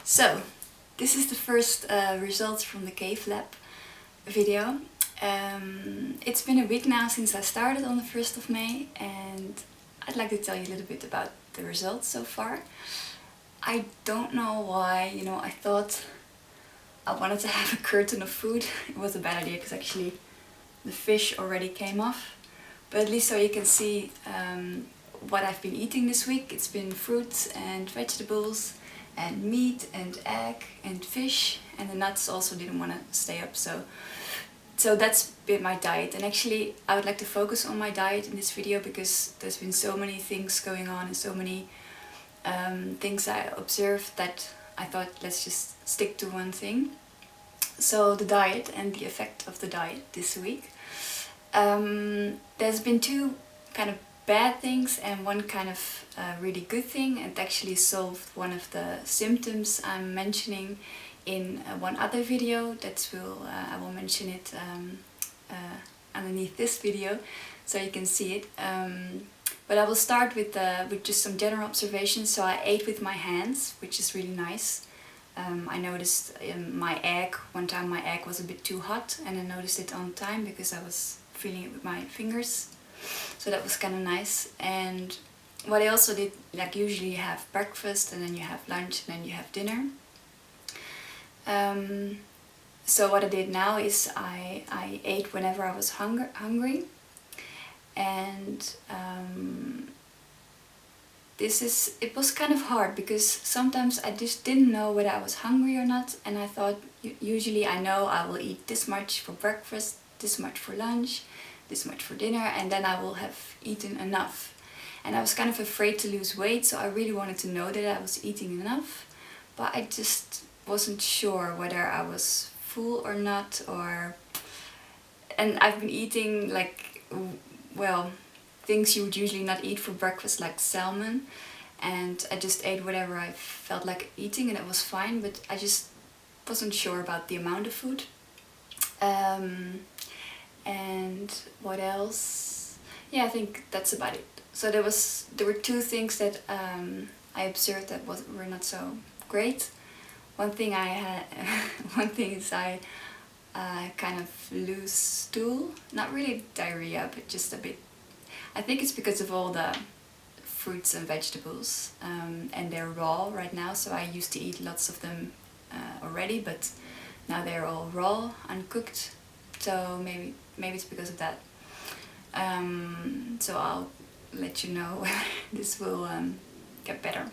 So, this is the first results from the cavelab video. It's been a week now since I started on the 1st of May, and I'd like to tell you a little bit about the results so far. I don't know why, I thought I wanted to have a curtain of food. It was a bad idea because actually the fish already came off. But at least so you can see what I've been eating this week. It's been fruits and vegetables and meat and egg and fish, and the nuts also didn't want to stay up, so that's been my diet. And actually I would like to focus on my diet in this video because there's been so many things going on and so many things I observed that I thought let's just stick to one thing. So the diet and the effect of the diet this week. There's been two kind of bad things and one kind of really good thing, and actually solved one of the symptoms I'm mentioning in one other video. I will mention it underneath this video so you can see it. But I will start with just some general observations. So I ate with my hands, which is really nice. I noticed one time my egg was a bit too hot, and I noticed it on time because I was feeling it with my fingers. So that was kind of nice. And what I also did, like usually you have breakfast and then you have lunch and then you have dinner. So what I did now is I ate whenever I was hungry. And it was kind of hard because sometimes I just didn't know whether I was hungry or not, and I thought usually I know I will eat this much for breakfast, this much for lunch, this much for dinner, and then I will have eaten enough. And I was kind of afraid to lose weight, so I really wanted to know that I was eating enough, but I just wasn't sure whether I was full or not. And I've been eating things you would usually not eat for breakfast, like salmon, and I just ate whatever I felt like eating and it was fine, but I just wasn't sure about the amount of food. And what else? Yeah, I think that's about it. So there were two things that I observed that were not so great. One thing is I kind of lose stool, not really diarrhea, but just a bit. I think it's because of all the fruits and vegetables, and they're raw right now, so I used to eat lots of them already, but now they're all raw, uncooked, so maybe it's because of that. So I'll let you know when this will get better.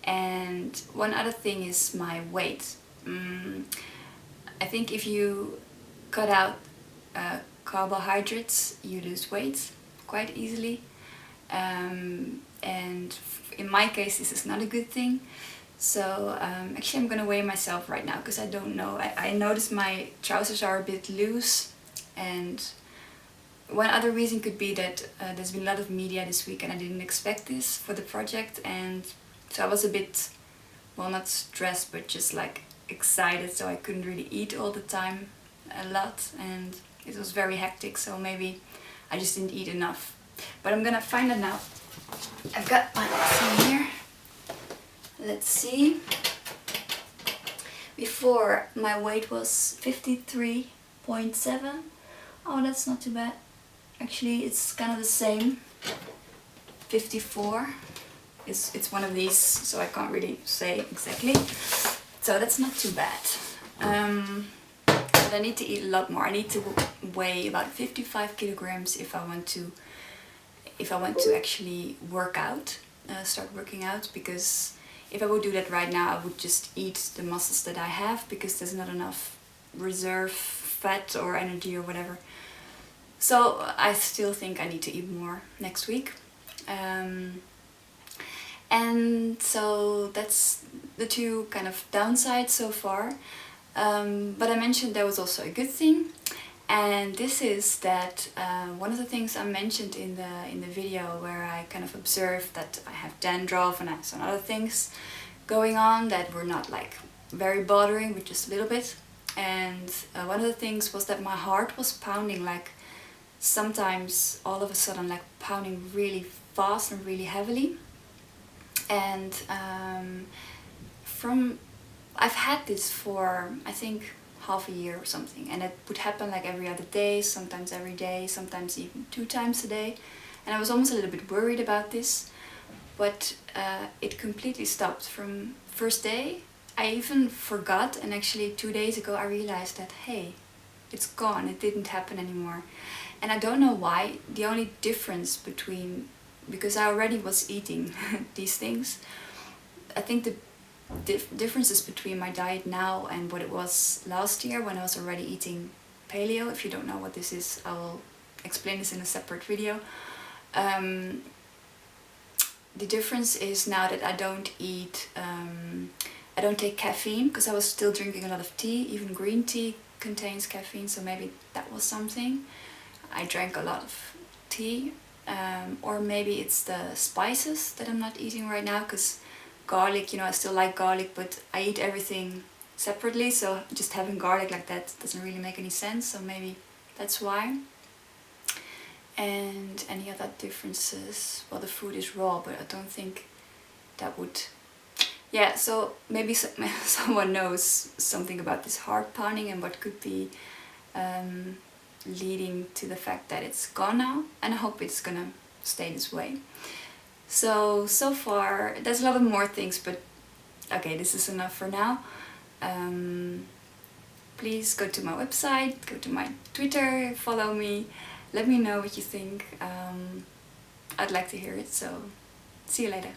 And one other thing is my weight. I think if you cut out carbohydrates, you lose weight quite easily. And in my case, this is not a good thing. So actually I'm gonna weigh myself right now because I don't know. I noticed my trousers are a bit loose, and one other reason could be that there's been a lot of media this week and I didn't expect this for the project, and so I was a bit, well, not stressed, but just like excited, so I couldn't really eat all the time a lot, and it was very hectic, so maybe I just didn't eat enough. But I'm gonna find it now. I've got my thing here. Let's see. Before, my weight was 53.7. Oh, that's not too bad. Actually, it's kind of the same. 54. It's one of these, so I can't really say exactly. So that's not too bad. But I need to eat a lot more. I need to weigh about 55 kilograms if I want to actually work out, start working out, because if I would do that right now, I would just eat the muscles that I have because there's not enough reserve fat or energy or whatever. So I still think I need to eat more next week. And so that's the two kind of downsides so far. But I mentioned there was also a good thing, and this is that one of the things I mentioned in the video where I kind of observed that I have dandruff and I have some other things going on that were not like very bothering, but just a little bit. And one of the things was that my heart was pounding, like sometimes all of a sudden, like pounding really fast and really heavily. And from I've had this for, I think, half a year or something, and it would happen like every other day, sometimes every day, sometimes even 2 times a day, and I was almost a little bit worried about this, but it completely stopped from first day. I even forgot, and actually 2 days ago I realized that, hey, it's gone, it didn't happen anymore. And I don't know why. The only difference between, because I already was eating these things, I think the differences between my diet now and what it was last year when I was already eating paleo. If you don't know what this is, I will explain this in a separate video. The difference is now that I don't eat, I don't take caffeine, because I was still drinking a lot of tea. Even green tea contains caffeine, so maybe that was something. I drank a lot of tea, or maybe it's the spices that I'm not eating right now, because garlic, you know, I still like garlic, but I eat everything separately, so just having garlic like that doesn't really make any sense, so maybe that's why. And any other differences? Well, the food is raw, but I don't think that would... Yeah, so maybe someone knows something about this heart pounding and what could be leading to the fact that it's gone now, and I hope it's gonna stay this way. So far, there's a lot of more things, but okay, this is enough for now. Please go to my website, go to my Twitter, follow me, let me know what you think. I'd like to hear it, so see you later.